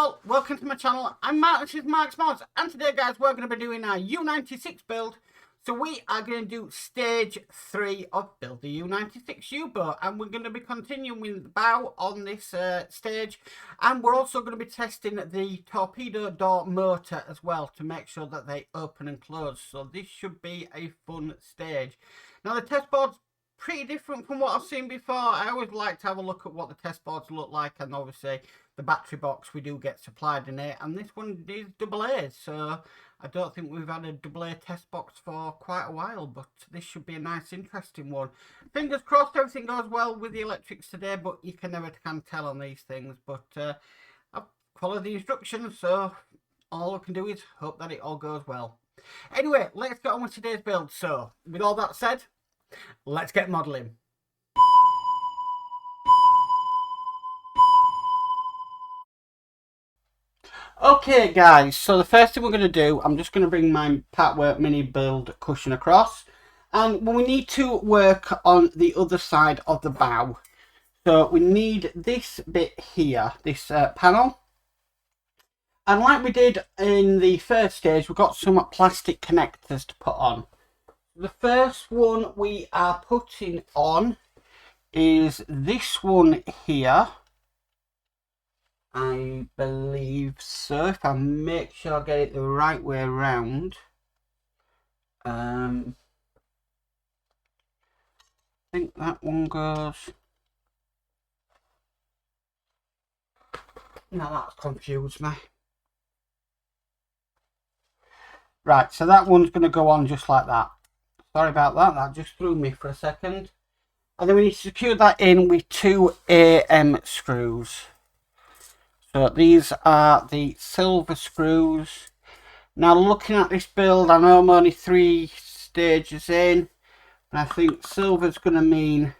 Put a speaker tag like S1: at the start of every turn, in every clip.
S1: all, welcome to my channel. I'm Mark, this is Mark's Mods, and today guys we're going to be doing our U96 build. So we are going to do stage 3 of build the U96 U-boat, and we're going to be continuing with the bow on this stage, and we're also going to be testing the torpedo door motor as well to make sure that they open and close. So this should be a fun stage. Now the test board's pretty different from what I've seen before. I always like to have a look at what the test boards look like, and obviously the battery box we do get supplied in it, and this one is AA, so I don't think we've had a AA test box for quite a while, but this should be a nice interesting one. Fingers crossed everything goes well with the electrics today, but you can never tell on these things. But I've followed the instructions, so all I can do is hope that it all goes well. Anyway, let's get on with today's build. So with all that said, let's get modelling. Okay guys, so the first thing we're going to do, I'm just going to bring my Patchwork mini build cushion across, and we need to work on the other side of the bow. So we need this bit here, this panel, and like we did in the first stage, we've got some plastic connectors to put on. The first one we are putting on is this one here. I believe so, if I make sure I get it the right way around. I think that one goes... Now that's confused me. Right, so that one's going to go on just like that. Sorry about that, that just threw me for a second. And then we need to secure that in with 2 AM screws. So these are the silver screws. Now looking at this build, I know I'm only 3 stages in, and I think silver's going to mean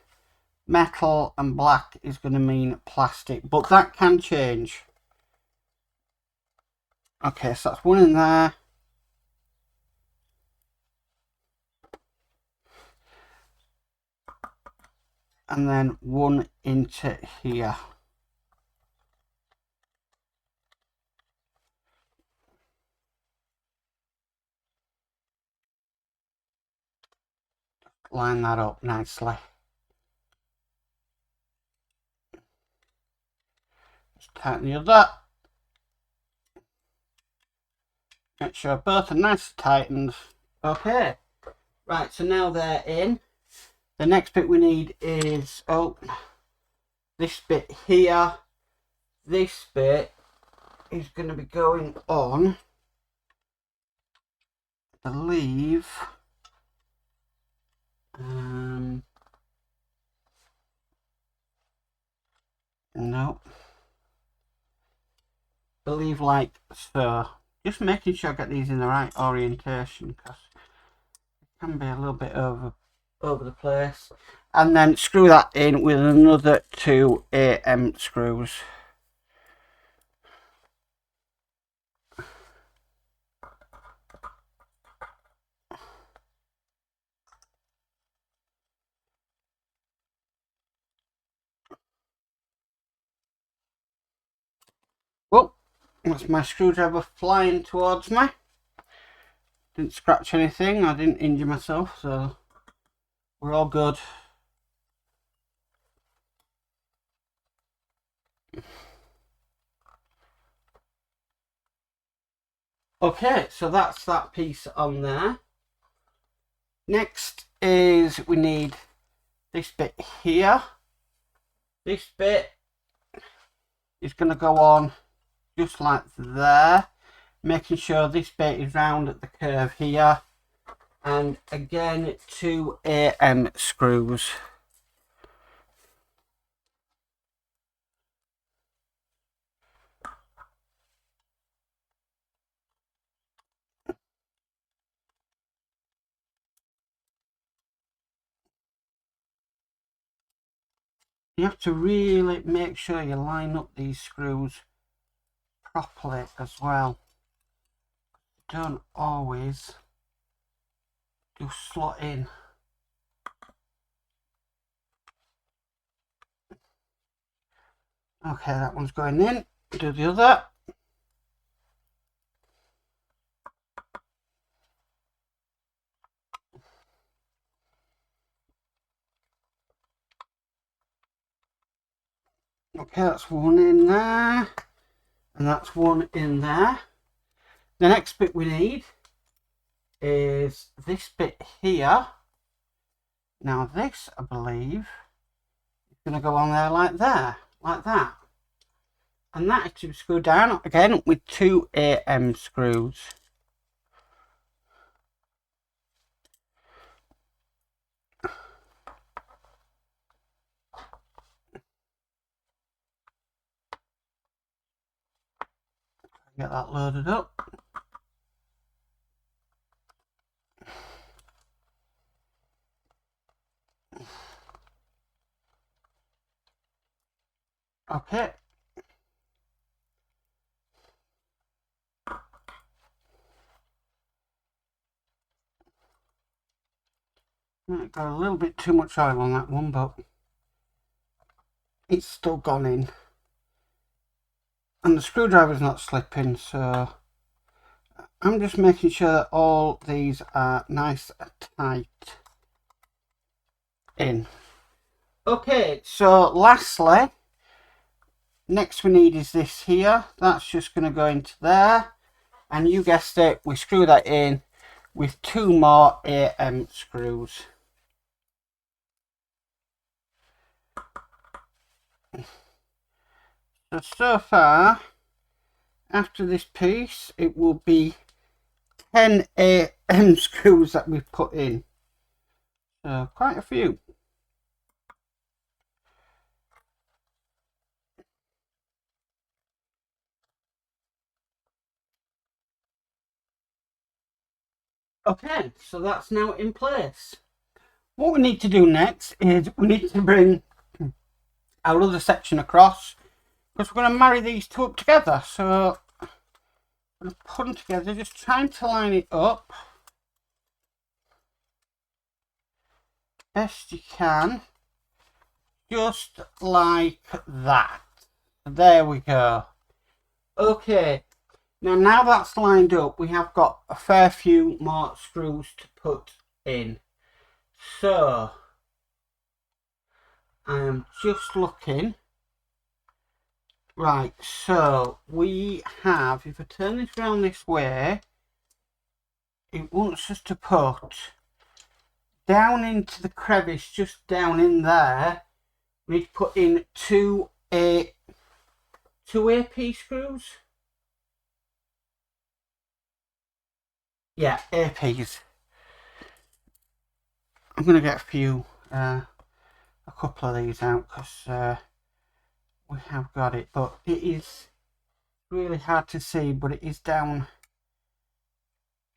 S1: metal and black is going to mean plastic, but that can change. Okay, so that's one in there. And then one into here. Line that up nicely. Just tighten the other. Make sure both are nice and tightened. Okay. Right, so now they're in. The next bit we need is, this bit here. This bit is going to be going on, I believe, no, believe like so. Just making sure I get these in the right orientation, because it can be a little bit over the place. And then screw that in with another 2 AM screws. Well, that's my screwdriver flying towards me. Didn't scratch anything, I didn't injure myself, so we're all good. Okay, so that's that piece on there. Next is we need this bit here. This bit is going to go on just like there, making sure this bit is round at the curve here, and again 2 AM screws. You have to really make sure you line up these screws properly as well. Don't always just slot in. Okay, that one's going in. Do the other. Okay, that's one in there, and that's one in there. The next bit we need is this bit here. Now this, I believe, is going to go on there like that. And that is to be screwed down again with 2 AM screws. Get that loaded up. Okay. Got a little bit too much oil on that one, but it's still gone in. And the screwdriver's not slipping, so I'm just making sure that all these are nice and tight in. Okay, so lastly, next we need is this here. That's just going to go into there. And you guessed it, we screw that in with 2 more AM screws. So far, after this piece, it will be 10 AM screws that we've put in. So quite a few. Okay, so that's now in place. What we need to do next is we need to bring our other section across, because we're going to marry these two up together. So I'm going to put them together, just trying to line it up best you can, just like that. There we go. Okay, now that's lined up, we have got a fair few more screws to put in. So I'm just looking. Right, so we have, if I turn this round this way, it wants us to put down into the crevice, just down in there, we need to put in two AP screws. Yeah, APs. I'm going to get a couple of these out, because we have got it, but it is really hard to see, but it is down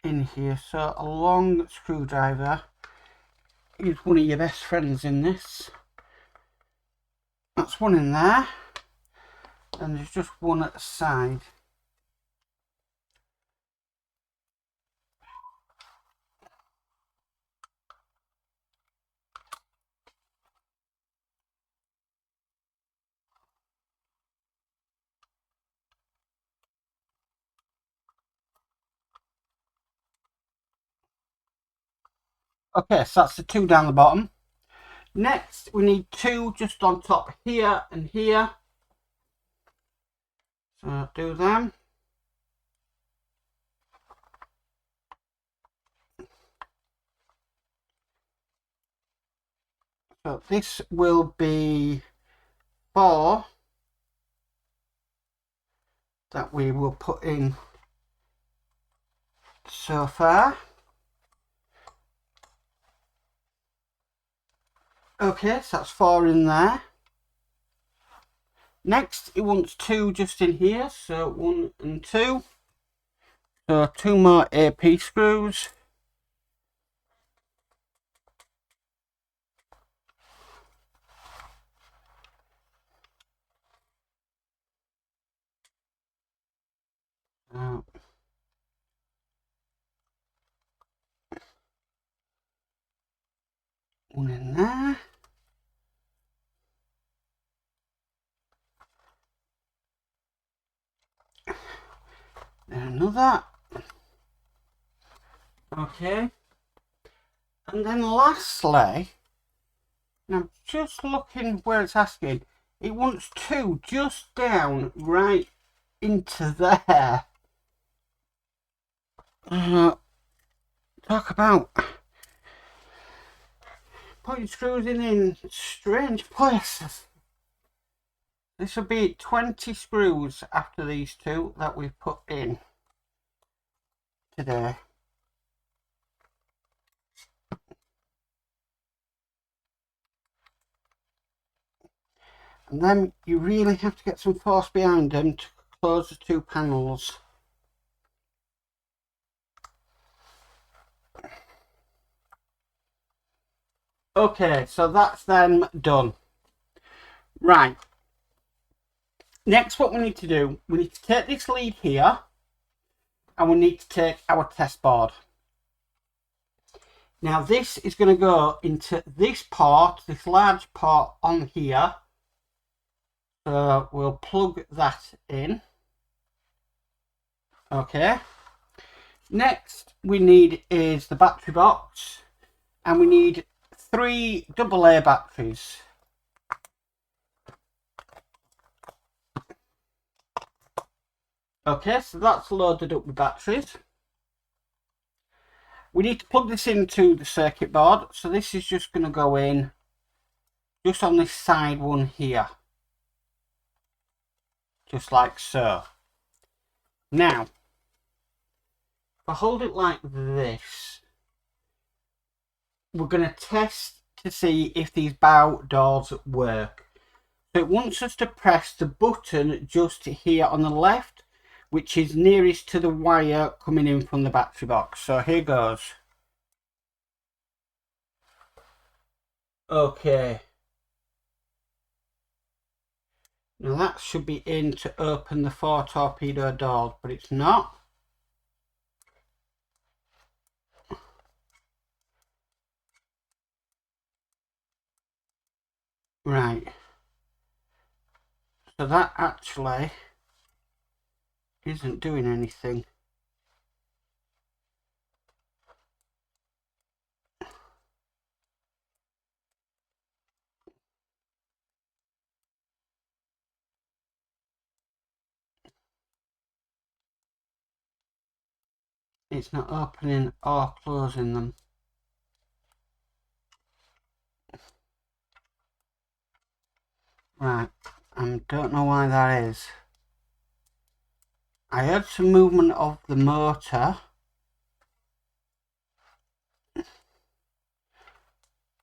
S1: in here. So a long screwdriver is one of your best friends in this. That's one in there, and there's just one at the side. Okay, so that's the 2 down the bottom. Next, we need 2 just on top here and here. So do them. So this will be 4 that we will put in so far. Okay, so that's 4 in there. Next, it wants 2 just in here, so 1 and 2. So 2 more AP screws. One in there. Then another. Okay. And then lastly, I'm just looking where it's asking. it wants two just down right into there. Talk about putting screws in strange places. This will be 20 screws after these two that we've put in today. And then you really have to get some force behind them to close the two panels. Okay, so that's them done. Right. Next, what we need to do, we need to take this lead here and we need to take our test board. Now this is going to go into this part, this large part on here. So we'll plug that in. Okay. Next we need is the battery box, and we need 3 AA batteries. Okay, so that's loaded up with batteries. We need to plug this into the circuit board, so this is just going to go in just on this side one here. Just like so. Now, if I hold it like this, we're going to test to see if these bow doors work. So it wants us to press the button just here on the left, which is nearest to the wire coming in from the battery box. So here goes. Okay. Now that should be in to open the 4 torpedo doors, but it's not. Right. So that actually isn't doing anything. It's not opening or closing them. Right, I don't know why that is. I heard some movement of the motor.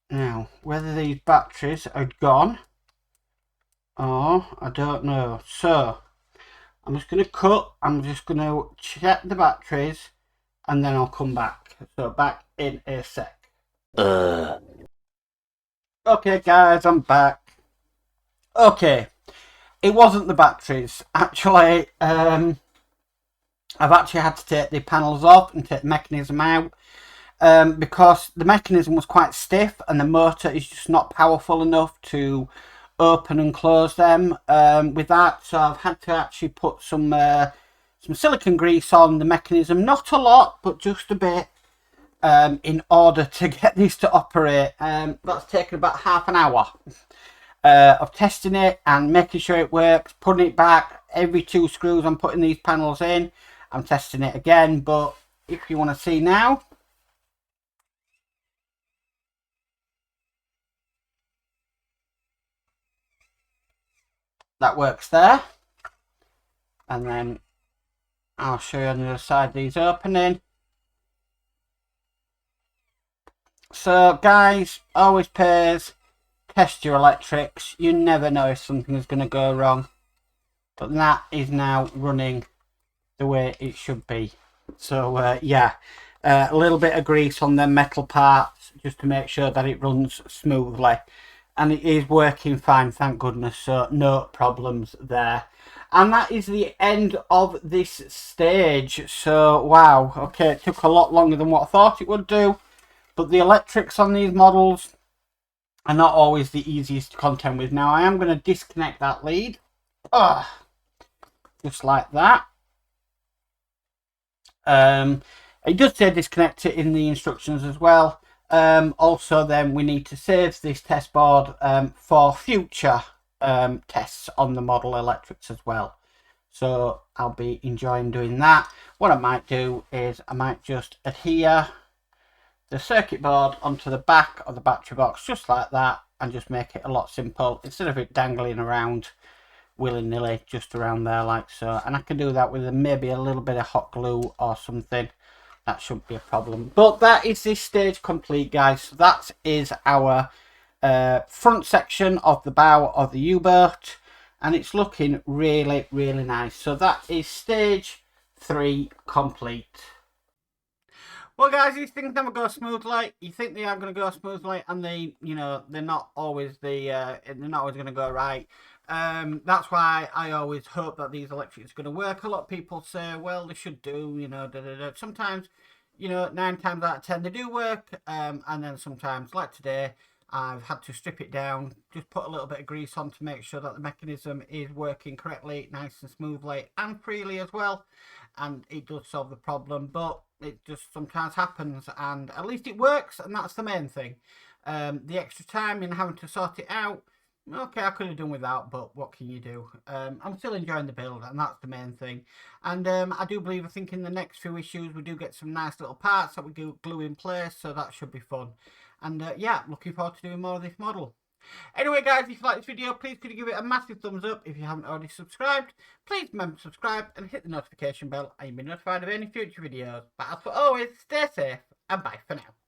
S1: Now, whether these batteries are gone or I don't know. So, I'm just going to cut. I'm just going to check the batteries and then I'll come back. So, back in a sec. Okay, guys, I'm back. Okay, it wasn't the batteries. Actually, I've actually had to take the panels off and take the mechanism out. Because the mechanism was quite stiff and the motor is just not powerful enough to open and close them with that. So I've had to actually put some silicone grease on the mechanism, not a lot but just a bit, in order to get this to operate. That's taken about half an hour of testing it and making sure it works, putting it back. Every 2 screws I'm putting these panels in, I'm testing it again. But if you want to see now, that works there. And then I'll show you on the other side these opening. So guys, always pays, test your electrics. You never know if something is going to go wrong. But that is now running the way it should be. So yeah, a little bit of grease on the metal parts just to make sure that it runs smoothly. And it is working fine, thank goodness, so no problems there. And that is the end of this stage. So wow, okay, it took a lot longer than what I thought it would do, but the electrics on these models are not always the easiest to contend with. Now I am going to disconnect that lead, just like that. It does say disconnect it in the instructions as well. Also then we need to save this test board for future tests on the model electrics as well. So I'll be enjoying doing that. What I might do is I might just adhere the circuit board onto the back of the battery box just like that, and just make it a lot simple instead of it dangling around willy-nilly just around there like so. And I can do that with maybe a little bit of hot glue or something. That shouldn't be a problem. But that is this stage complete, guys. So that is our front section of the bow of the U-boat, and it's looking really, really nice. So that is stage 3 complete. Well, guys, these things never go smoothly. You think they are going to go smoothly, and they're not always they're not always going to go right. That's why I always hope that these electrics are going to work. A lot of people say, well, they should do, Sometimes, 9 times out of 10 they do work, and then sometimes, like today, I've had to strip it down, just put a little bit of grease on to make sure that the mechanism is working correctly, nice and smoothly and freely as well, and it does solve the problem. But it just sometimes happens, and at least it works, and that's the main thing. The extra time in having to sort it out, okay, I could have done without, but what can you do? I'm still enjoying the build, and that's the main thing. And I think in the next few issues we do get some nice little parts that we do glue in place, so that should be fun. And yeah, looking forward to doing more of this model. Anyway, guys, if you like this video, please could you give it a massive thumbs up. If you haven't already subscribed, please remember to subscribe and hit the notification bell, and you'll be notified of any future videos. But as for always, stay safe and bye for now.